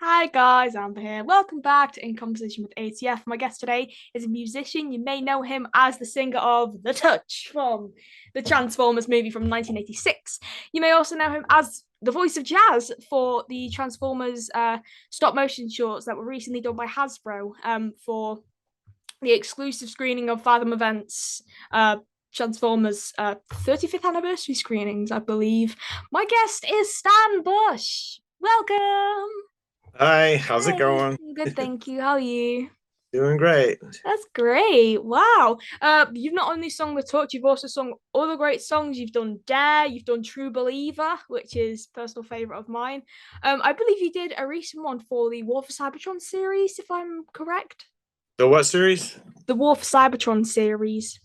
Hi guys, Amber here. Welcome back to In Conversation with ATF. My guest today is a musician. You may know him as the singer of The Touch from the Transformers movie from 1986. You may also know him as the voice of Jazz for the Transformers stop motion shorts that were recently done by Hasbro for the exclusive screening of Fathom Events Transformers 35th anniversary screenings, I believe. My guest is Stan Bush. Welcome. Hi, how's it Hi, going? good, thank you. How are you? Doing great. That's great. Wow. You've not only sung The Touch, you've also sung other great songs. You've done Dare, you've done True Believer, which is personal favorite of mine. I believe you did a recent one for the War for Cybertron series, if I'm correct. The what series? The War for Cybertron series.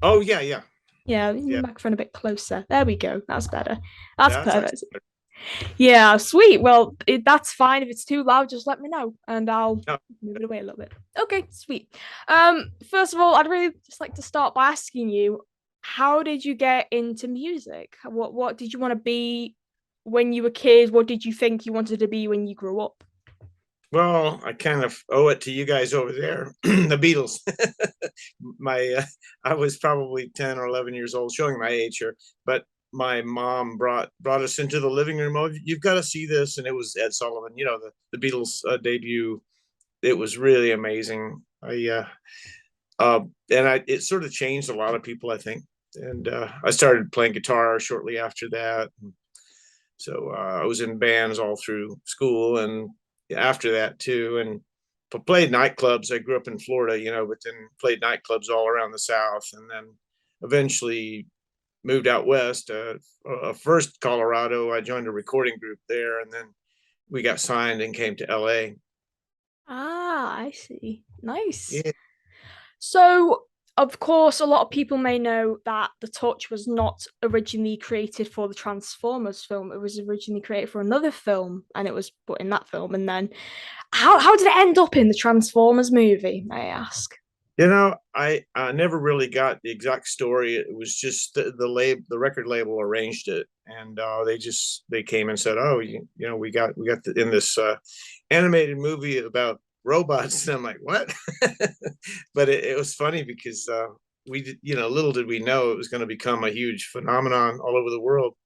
Oh yeah, yeah, Yeah, yeah, microphone a bit closer. There we go. That's better. That's yeah. That's perfect. actually Yeah, sweet. Well, that's fine. If it's too loud, just let me know and I'll no. move it away a little bit. Okay, sweet. First of all, I'd really just like to start by asking you, how did you get into music? What did you want to be when you were kids? What did you think you wanted to be when you grew up? Well, I kind of owe it to you guys over there, the Beatles. My, I was probably 10 or 11 years old, showing my age here, but my mom brought us into the living room. Oh, you've got to see this, and it was Ed Sullivan, the Beatles debut. It was really amazing. And it sort of changed a lot of people, I think. And I started playing guitar shortly after that. So I was in bands all through school and after that too, and played nightclubs. I grew up in Florida, but then played nightclubs all around the South, and then eventually moved out west. First Colorado, I joined a recording group there, and then we got signed and came to LA. Ah, I see. Nice. Yeah. So, of course, a lot of people may know that The Touch was not originally created for the Transformers film. It was originally created for another film, and it was put in that film. And then, how did it end up in the Transformers movie, may I ask? I never really got the exact story. It was just the record label arranged it, and they came and said, "Oh, we got in this animated movie about robots." And I'm like, "What?" But it was funny because we did, little did we know it was going to become a huge phenomenon all over the world.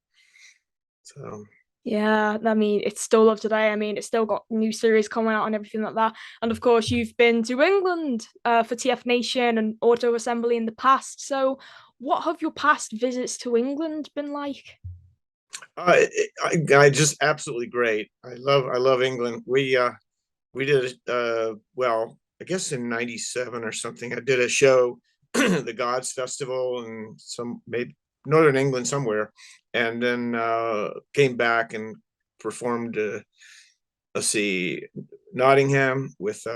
So Yeah, I mean, it's still up today. I mean, it's still got new series coming out and everything like that. And of course, you've been to England for TF Nation and Auto Assembly in the past. So, what have your past visits to England been like? I just absolutely great. I love England. We did well, I guess in '97 or something. I did a show, the Gods Festival, in some maybe Northern England somewhere, and then came back and performed. Let's see, Nottingham with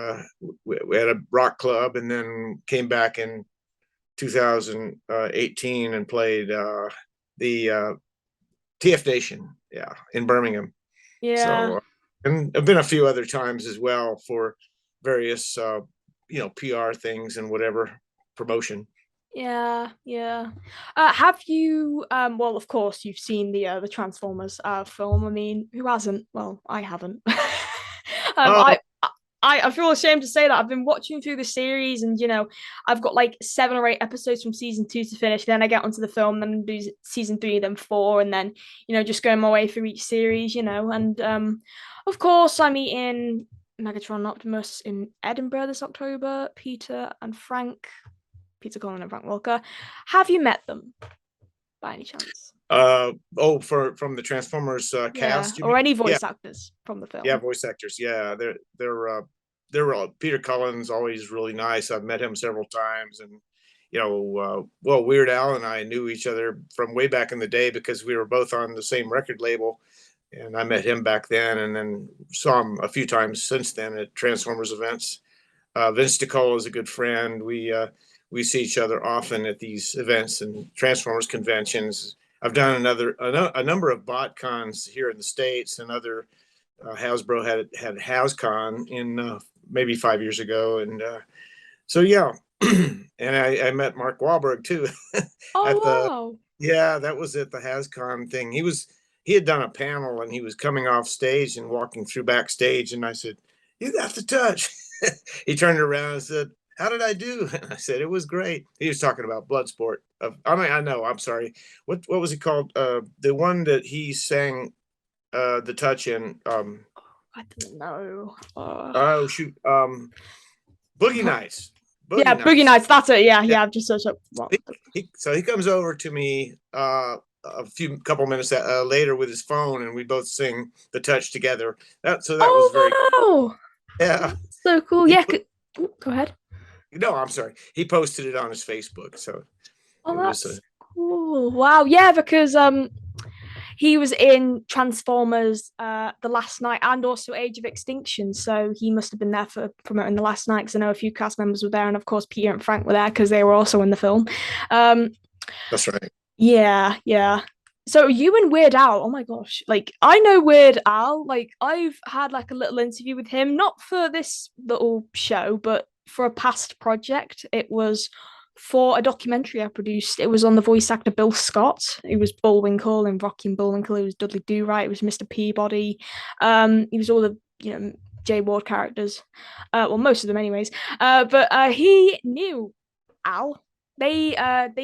we had a rock club, and then came back in 2018 and played the TF Nation, yeah, in Birmingham. Yeah, So, and I've been a few other times as well for various, PR things and whatever promotion. yeah. Have you well, of course you've seen the Transformers film. I mean, who hasn't? Well, I haven't. um Oh, I I feel ashamed to say that I've been watching through the series, and I've got like 7 or 8 episodes from season 2 to finish. Then I get onto the film, then do season 3, then 4, and then just going my way through each series. And of course I'm meeting Megatron and Optimus in Edinburgh this October. Peter Cullen and Frank Walker. Have you met them by any chance? from the Transformers Yeah, cast, you or mean? any Yeah, voice actors from the yeah, film? voice actors. Yeah, they're Peter Cullen's always really nice. I've met him several times, and well, Weird Al and I knew each other from way back in the day because we were both on the same record label, and I met him back then, and then saw him a few times since then at Transformers events. Vince DiCola is a good friend. We see each other often at these events and Transformers conventions. I've done a number of bot cons here in the States, and other Hasbro had HasCon in maybe 5 years ago, and so yeah. And I met Mark Wahlberg too Oh at the wow. yeah, that was at the HasCon thing. He was he had done a panel and he was coming off stage and walking through backstage, and I said, "You got the touch." He turned around and said, "How did I do?" And I said, "It was great." He was talking about Bloodsport. I mean, I know. I'm sorry. What was it called? The one that he sang the touch in. I don't know. Oh shoot. Boogie Nights. Yeah, Boogie Boogie Nights. Nights. That's it. Yeah, Yeah. yeah. I've just searched up. So he comes over to me a couple minutes later with his phone, and we both sing the touch together. That was very Oh wow, yeah. so cool. He Yeah. put Go ahead. no, I'm sorry. He posted it on his Facebook, so it Oh, was that's cool. Wow. Yeah, because he was in Transformers The Last Night and also Age of Extinction, so he must have been there for promoting The Last Night, because I know a few cast members were there, and of course Peter and Frank were there because they were also in the film. Um, that's right. yeah, yeah. So you and Weird Al, oh my gosh, like I know Weird Al, like I've had like a little interview with him, not for this little show, but for a past project. It was for a documentary I produced. It was on the voice actor Bill Scott. It was Bullwinkle and Rocky and Bullwinkle. It was Dudley Do Right. It was Mr. Peabody. He was all the Jay Ward characters. Well, most of them, anyways. But he knew Al. They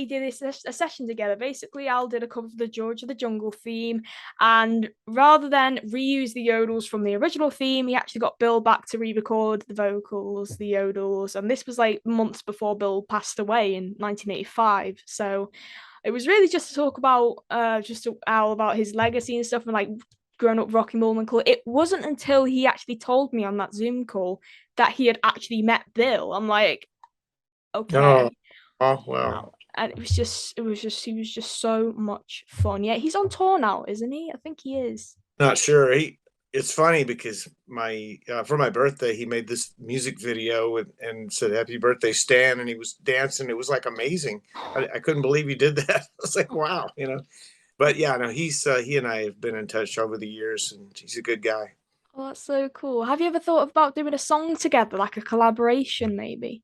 did a session together. Basically, Al did a cover of the George of the Jungle theme, and rather than reuse the yodels from the original theme, he actually got Bill back to re-record the vocals, the yodels, and this was like months before Bill passed away in 1985. So it was really just to talk about just to Al about his legacy and stuff, and like growing up Rocky Bullwinkle. It wasn't until he actually told me on that Zoom call that he had actually met Bill. I'm like, Oh, okay, oh well. wow. And he was just so much fun. Yeah, he's on tour now, isn't he? I think he is. Not sure. It's funny because my for my birthday he made this music video and said "Happy Birthday, Stan," and he was dancing. It was like amazing. I couldn't believe he did that. I was like, wow, you know. But yeah, no, he and I have been in touch over the years, and he's a good guy. Oh, that's so cool. Have you ever thought about doing a song together, like a collaboration, maybe?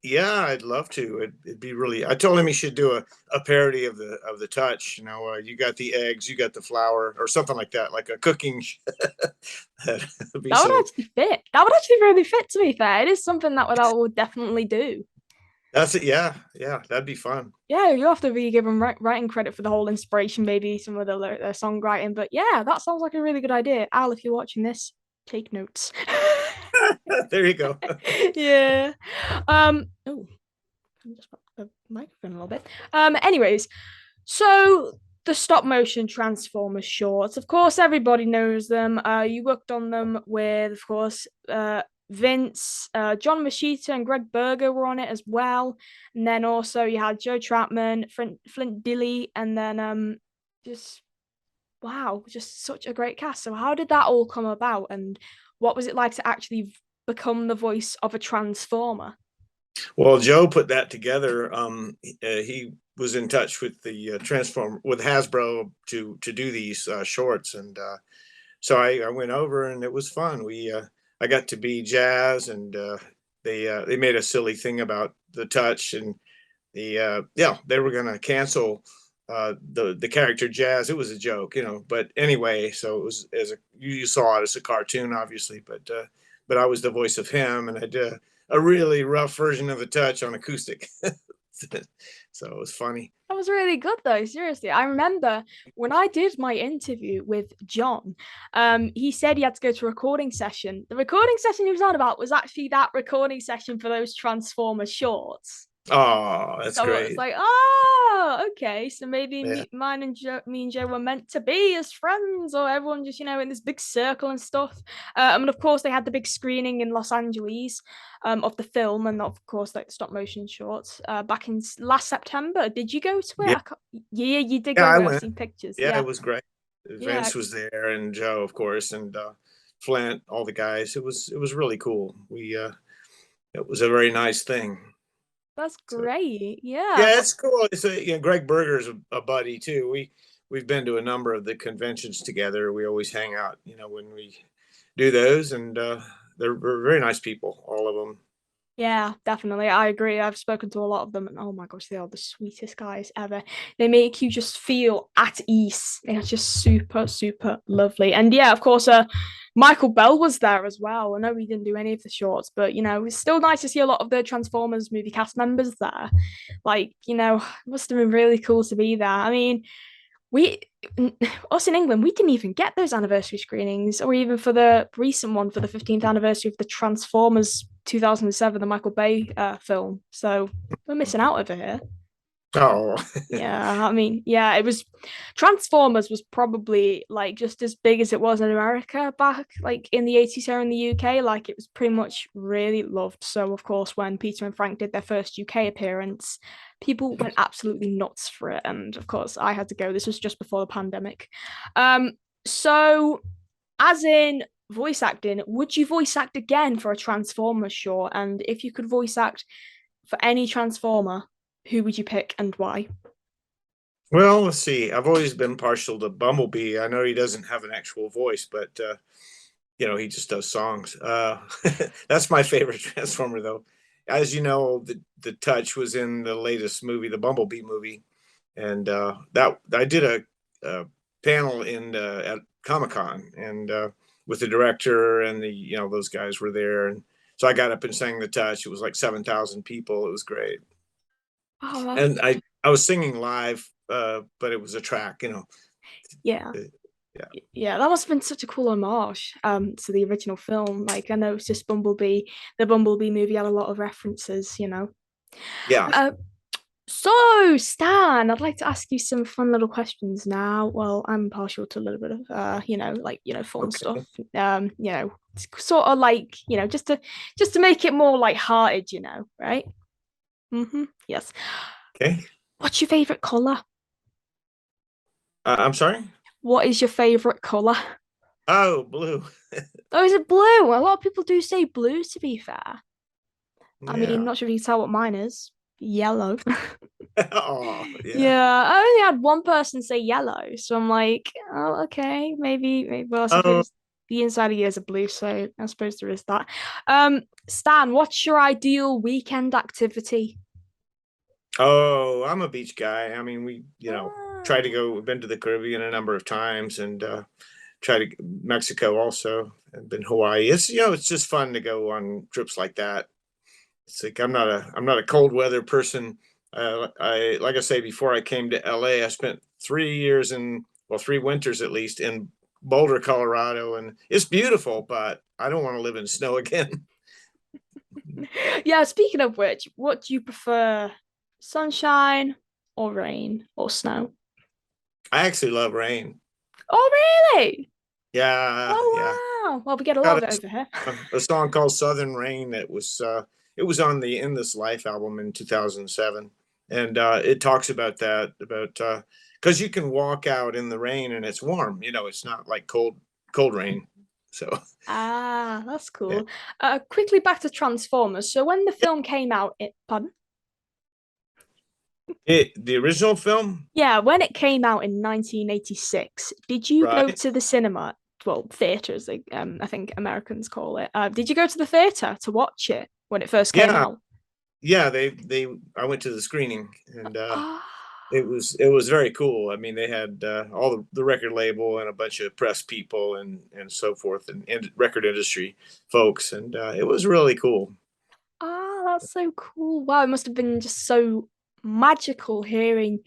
Yeah, I'd love to. It'd be really. I told him he should do a parody of the touch. You know, you got the eggs, you got the flour, or something like that, like a cooking. That'd be That would silly. actually fit. That would actually really fit, to be fair. It is something that I would definitely do. That's it. Yeah, yeah, that'd be fun. Yeah, you have to be given writing credit for the whole inspiration, maybe some of the songwriting. But yeah, that sounds like a really good idea. Al, if you're watching this, take notes. There you go. Yeah. Oh, just the microphone a little bit. Anyways, so the stop motion Transformers shorts, of course, everybody knows them. You worked on them with, of course, Vince, John Machita, and Greg Berger were on it as well. And then also you had Joe Trapman, Flint Dilley, and then just wow, just such a great cast. So how did that all come about, and what was it like to actually become the voice of a Transformer? Well, Joe put that together. He was in touch with the Transform with Hasbro to do these shorts, and so I went over, and it was fun. We I got to be Jazz, and they made a silly thing about the touch, and yeah, they were gonna cancel the character Jazz. It was a joke, you know. But anyway, so it was as a you saw it as a cartoon, obviously, but I was the voice of him, and I did a really rough version of the touch on acoustic. So it was funny. That was really good though, seriously. I remember when I did my interview with John, he said he had to go to a recording session. The recording session he was on about was actually that recording session for those Transformers shorts. Oh, that's So it was great. like, oh, okay. So maybe Yeah. me and Joe were meant to be as friends, or everyone just, in this big circle and stuff. And of course, they had the big screening in Los Angeles of the film, and of course, like stop motion shorts back in last September. Did you go to it? Yeah. Yeah, you did Yeah, go I to it. I've went. seen pictures. Yeah, Yeah, it was great. yeah, Vince was there, and Joe, of course, and Flint, all the guys. It was really cool. We it was a very nice thing. that's So great. Yeah, yeah, it's cool. It's Greg Berger's a buddy too. We've been to a number of the conventions together. We always hang out, when we do those, and they're very nice people, all of them. Yeah, definitely. I agree. I've spoken to a lot of them, and oh my gosh, they are the sweetest guys ever. They make you just feel at ease. They are just super, super lovely. And yeah, of course, Michael Bell was there as well. I know he didn't do any of the shorts, but it's still nice to see a lot of the Transformers movie cast members there. Like, it must have been really cool to be there. I mean, we us in England, we didn't even get those anniversary screenings, or even for the recent one for the 15th anniversary of the Transformers 2007, the Michael Bay film. So we're missing out over here. Oh, Yeah, I mean, yeah, it was Transformers was probably like just as big as it was in America back like in the 80s here in the UK. Like it was pretty much really loved. So of course, when Peter and Frank did their first UK appearance, people went absolutely nuts for it. And of course, I had to go. This was just before the pandemic. Um, so as in voice acting, would you voice act again for a Transformers show? And if you could voice act for any Transformer, who would you pick and why? well, let's see. I've always been partial to Bumblebee. I know he doesn't have an actual voice, but he just does songs. That's my favorite Transformer, though. As you know, the Touch was in the latest movie, the Bumblebee movie, and that I did a panel in at Comic Con, and with the director and the those guys were there, and so I got up and sang the Touch. It was like 7,000 people. It was great, Oh, and I was singing live, but it was a track, yeah. Uh, yeah. Yeah, that must have been such a cool homage to the original film. Like I know it's just Bumblebee, the Bumblebee movie had a lot of references. Yeah. Uh so Stan, I'd like to ask you some fun little questions now. Well, I'm partial to a little bit of fun Okay. stuff. Sort of like, just to make it more light-hearted, right? Yes. Okay. What's your favorite color? I'm sorry. What is your favorite color? Oh, blue. Oh, is it blue? A lot of people do say blue, to be fair. I mean, Yeah. not sure if you can tell what mine is. Yellow. Oh, yeah. Yeah, I only had one person say yellow, so I'm like, oh, okay, maybe. Well, I Oh, suppose the inside of ears are blue, so I suppose there is that. Stan, what's your ideal weekend activity? oh, I'm a beach guy. I mean, we, try to Ah, go, we've been to the Caribbean a number of times and try to Mexico also and been Hawaii. It's just fun to go on trips like that. It's like I'm not a cold weather person. I like I say before I came to LA, I spent 3 years in well 3 winters at least in Boulder, Colorado, and it's beautiful, but I don't want to live in snow again. yeah, speaking of which, what do you prefer? Sunshine or rain or snow? I actually love rain. Oh, really? Yeah, yeah. Oh, wow. Well, we get a lot Got of it over here. a song called Southern Rain that it was on the In This Life album in 2007, and it talks about that about because you can walk out in the rain and it's warm. It's not like cold rain. So Ah, that's yeah, cool. Quickly back to Transformers. So when the film came out, pardon? the original film, Yeah, when it came out in 1986, did you go right? to the cinema? Well, theaters, I think Americans call it. Did you go to the theater to watch it when it first came Yeah, out? yeah. They I went to the screening and Ah, it was very cool. I mean, they had all the record label and a bunch of press people and so forth and record industry folks, and it was really cool. that's so cool. Wow, it must have been just so magical hearing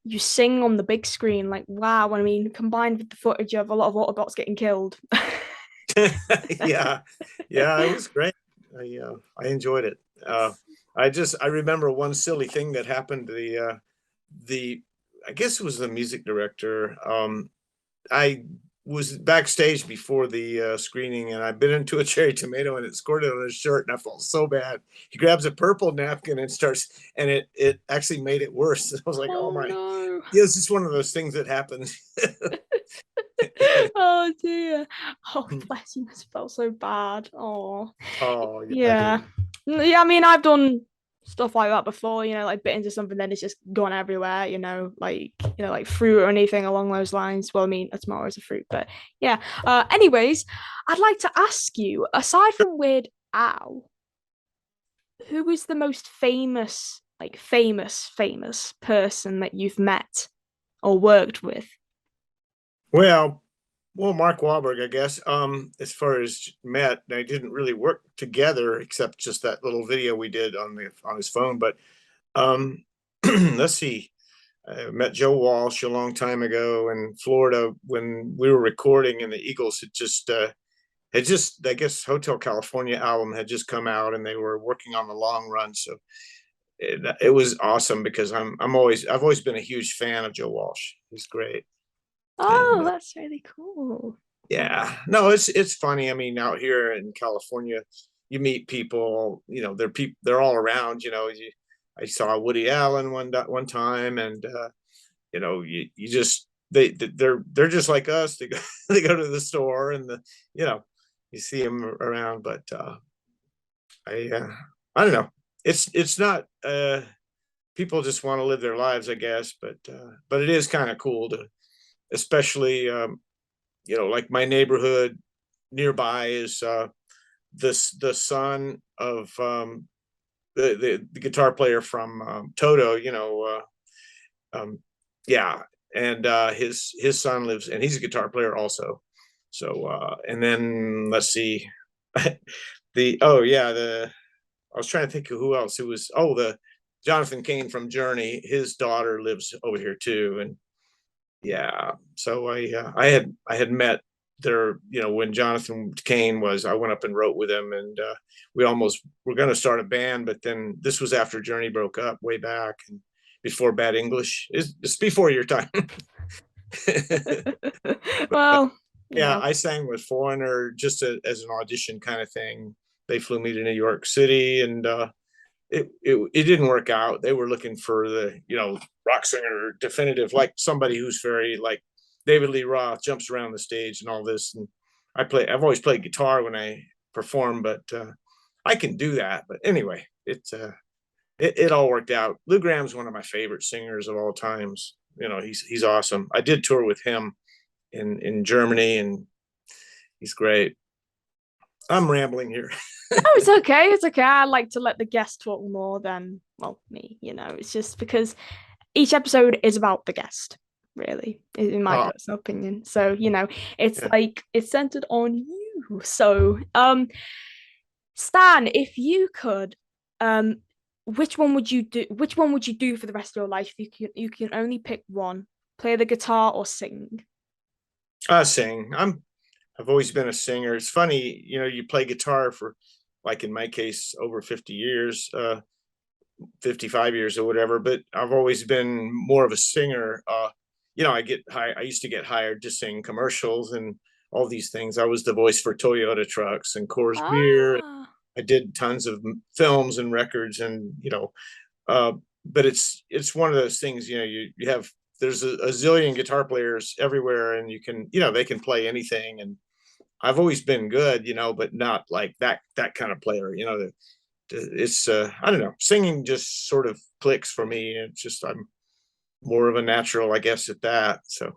you sing on the big screen. Like, wow, I mean, combined with the footage of a lot of Autobots getting killed. Yeah, yeah, it was great. I enjoyed it. I remember one silly thing that happened. The I guess it was the music director. I was backstage before the screening, and I bit into a cherry tomato, and it squirted on his shirt, and I felt so bad. He grabs a purple napkin and starts, and it actually made it worse. I was like, oh Oh my, no. yeah, it's just one of those things that happens. Oh dear. Oh, bless you. Must have felt so bad. Oh, Oh yeah, I yeah. did. Yeah, I mean, I've done stuff like that before, like bit into something, then it's just gone everywhere, like fruit or anything along those lines. Well, I mean, a tomato is a fruit, but yeah. Anyways, I'd like to ask you, aside from Weird Al, who is the most famous, like famous person that you've met or worked with? Well, Mark Wahlberg, I guess. As far as met, they didn't really work together except just that little video we did on his phone. But let's see. I met Joe Walsh a long time ago in Florida when we were recording, and the Eagles had just, I guess, Hotel California album had just come out, and they were working on the long run. So it was awesome because I've always been a huge fan of Joe Walsh. He's great. Oh, And that's really cool. yeah, no, it's funny. I mean, out here in California, you meet people. They're all around. I saw Woody Allen one time, and you just they're just like us. They go they go to the store, and you know you see them around. But I I don't know. It's not. People just want to live their lives, I guess. But it is kind of cool to, especially like my neighborhood nearby is the son of the guitar player from Toto. Yeah, and his son lives, and he's a guitar player also. So and then let's see, the oh yeah the I was trying to think of who else. It was the Jonathan Cain from Journey. His daughter lives over here too, and yeah. So I had met there, when Jonathan Cain was. I went up and wrote with him, and we almost were going to start a band, but then this was after Journey broke up way back and before Bad English. It's before your time. But Well, yeah, yeah. I sang with Foreigner just as an audition kind of thing. They flew me to New York City, and it didn't work out. They were looking for the rock singer definitive, like somebody who's very like David Lee Roth, jumps around the stage and all this. And I've always played guitar when I perform, but I can do that. But anyway, it all worked out. Lou Graham's one of my favorite singers of all times. He's awesome. I did tour with him in Germany, and he's great. I'm rambling here. Oh, it's okay. It's okay. I like to let the guest talk more than, well, me, It's just because each episode is about the guest, really, in my Oh, personal opinion. So, it's yeah. like it's centered on you. So, Stan, if you could, um, which one would you do? Which one would you do for the rest of your life? You can only pick one. Play the guitar or sing. I sing. I've always been a singer. It's funny, you play guitar for, like in my case, over 50 years, 55 years or whatever, but I've always been more of a singer. I used to get hired to sing commercials and all these things. I was the voice for Toyota trucks and Coors Beer. Ah, I did tons of films and records, and uh, but it's one of those things. You have there's a zillion guitar players everywhere, and they can play anything. And I've always been good, but not like that kind of player. It's I don't know, singing just sort of clicks for me. It's just I'm more of a natural, I guess, at that. So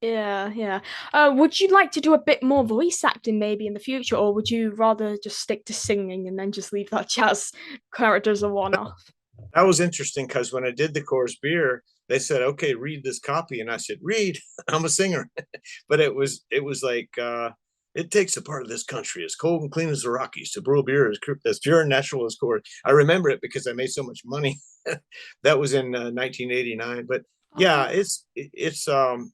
yeah, yeah. Would you like to do a bit more voice acting maybe in the future, or would you rather just stick to singing and then just leave that jazz character as a one-off? that was interesting because when I did the course beer, they said, "Okay, read this copy," and I said, "Read, I'm a singer." But it was like it takes a part of this country as cold and clean as the Rockies to brew beer as pure and natural as corn. I remember it because I made so much money. That was in 1989. But yeah, Oh,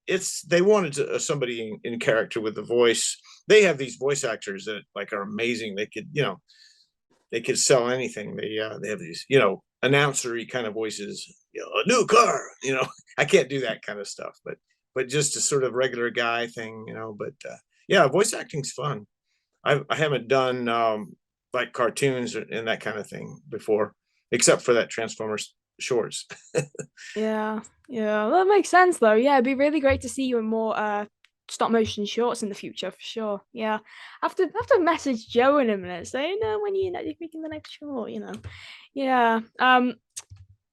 it's they wanted somebody in character with the voice. They have these voice actors that like are amazing. They could sell anything. They have these announcery kind of voices. A new car. I can't do that kind of stuff, but just a sort of regular guy thing. But yeah, voice acting's fun. I haven't done like cartoons and that kind of thing before, except for that Transformers shorts. yeah, yeah. That makes sense though. Yeah, it'd be really great to see you in more stop motion shorts in the future for sure. Yeah. I have to message Joe in a minute saying when you're making the next short. Yeah.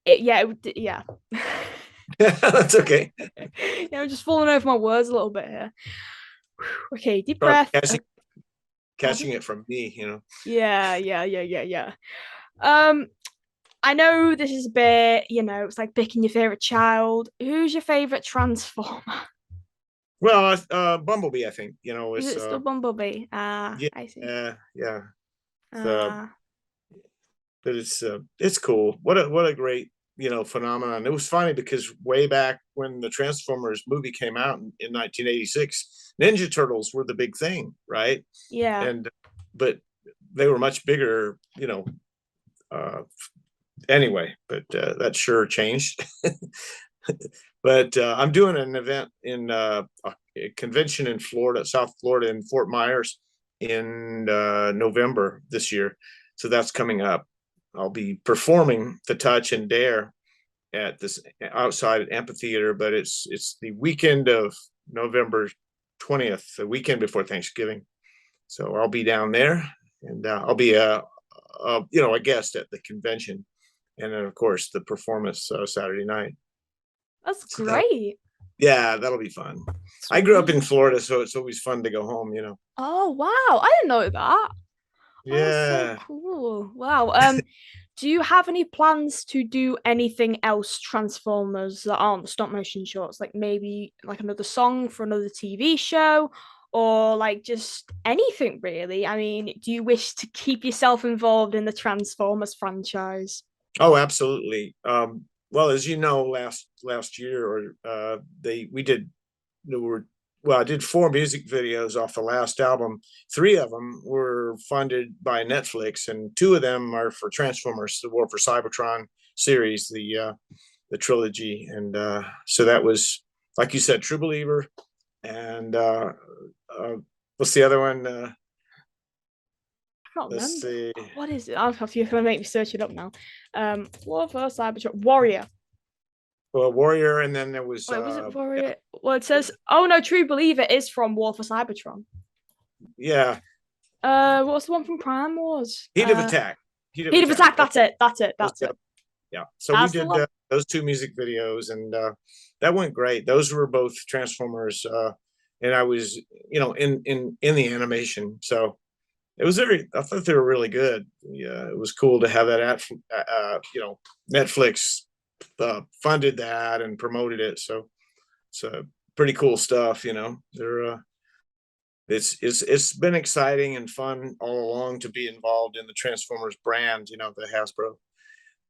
Yeah, yeah. That's okay. Yeah, I'm just falling over my words a little bit here. Okay, deep Probably breath. catching Pardon? catching it from me. Yeah, yeah, yeah, yeah, yeah. Um, I know this is a bit, it's like picking your favorite child. Who's your favorite Transformer? Well, Bumblebee, I think, Is is it still Bumblebee? yeah, I see. yeah. The Ah, but it's cool. What a great phenomenon. It was funny because way back when the Transformers movie came out in 1986, Ninja Turtles were the big thing, right? yeah. And but they were much bigger, uh, anyway. But that sure changed. But I'm doing an event in a convention in Florida, South Florida, in Fort Myers in November this year. So that's coming up. I'll be performing the Touch and Dare at this outside amphitheater, but it's the weekend of November 20th, the weekend before Thanksgiving. So I'll be down there, and I'll be a guest at the convention, and then of course the performance Saturday night. That's So that great. yeah, that'll be fun. I grew up in Sweet. Florida, so it's always fun to go home. Oh, wow. I didn't know that. Oh, that's so Yeah. cool. Wow. Do you have any plans to do anything else Transformers that aren't stop motion shorts? Like maybe like another song for another TV show or like just anything really? I mean, do you wish to keep yourself involved in the Transformers franchise? Oh, absolutely. Well, as you know, last year or they we did there were well, I did 4 music videos off the last album. 3 of them were funded by Netflix, and 2 of them are for Transformers: The War for Cybertron series, the trilogy. And so that was, like you said, True Believer, and uh, what's the other one? I can't Let's remember. see. What is it? I'll have to, you're gonna make me search it up now. War for Cybertron Warrior. Well, Warrior, and then there was Wait, was it yeah, Warrior? Well, it says, oh no, True Believer is from War for Cybertron. yeah, What's the one from Prime Wars? Heat of Attack. Heat of Heat of Attack. Attack. That's it. That's it. Those, That's it. yeah. So we That's the did one. those 2 music videos, and that went great. Those were both Transformers, and I was, in the animation. So it was very. I thought they were really good. Yeah, it was cool to have that at, Netflix funded that and promoted it. So pretty cool stuff. They're it's been exciting and fun all along to be involved in the Transformers brand. The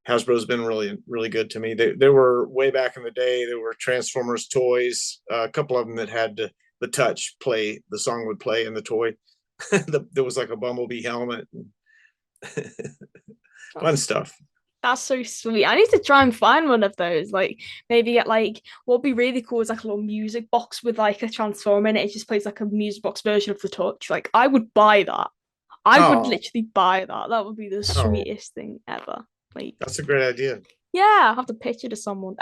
Hasbro's been really, really good to me. They were way back in the day. There were Transformers toys, a couple of them that had the touch play. The song would play in the toy. There was like a Bumblebee helmet. Fun That's stuff. that's so sweet. I need to try and find one of those. Like maybe get like what'd be really cool is like a little music box with like a transformer in it. It just plays like a music box version of the touch. Like I would buy that. I would Oh, literally buy that. That would be the oh, sweetest thing ever. Like, that's a great idea. yeah, I have to pitch it to someone.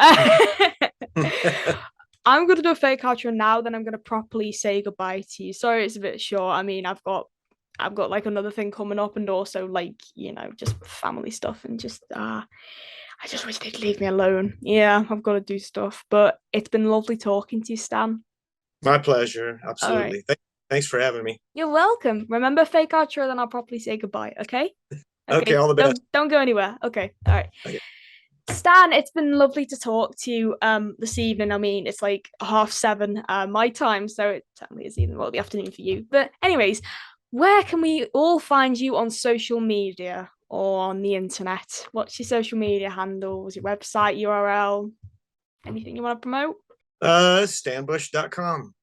I'm gonna do a fake outro now, then I'm gonna properly say goodbye to you. Sorry, it's a bit short. I mean, I've got like another thing coming up, and also like just family stuff, and just I just wish they'd leave me alone. Yeah, I've got to do stuff, but it's been lovely talking to you, Stan. My pleasure. All right, Absolutely. Thanks for having me. you're welcome. Remember fake outro, then I'll properly say goodbye. Okay. Okay. Okay. All the best. Don't go anywhere. Okay. All right. Okay. Stan, it's been lovely to talk to you this evening. I mean, it's like 7:30 my time, so it certainly is even well the afternoon for you. But anyways, where can we all find you on social media or on the internet? What's your social media handle? Was your website URL? Anything you want to promote? Stanbush.com.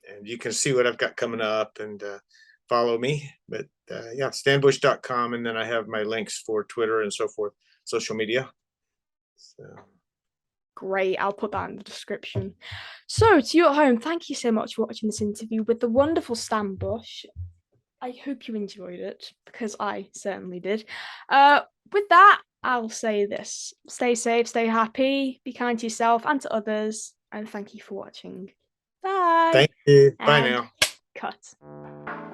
And you can see what I've got coming up and follow me. But yeah, stanbush.com. And then I have my links for Twitter and so forth, social media. So. Great, I'll put that in the description. So, to you at home, thank you so much for watching this interview with the wonderful Stan Bush. I hope you enjoyed it because I certainly did. With that, I'll say this: stay safe, stay happy, be kind to yourself and to others, and thank you for watching. Bye. Thank you. Bye And now. cut.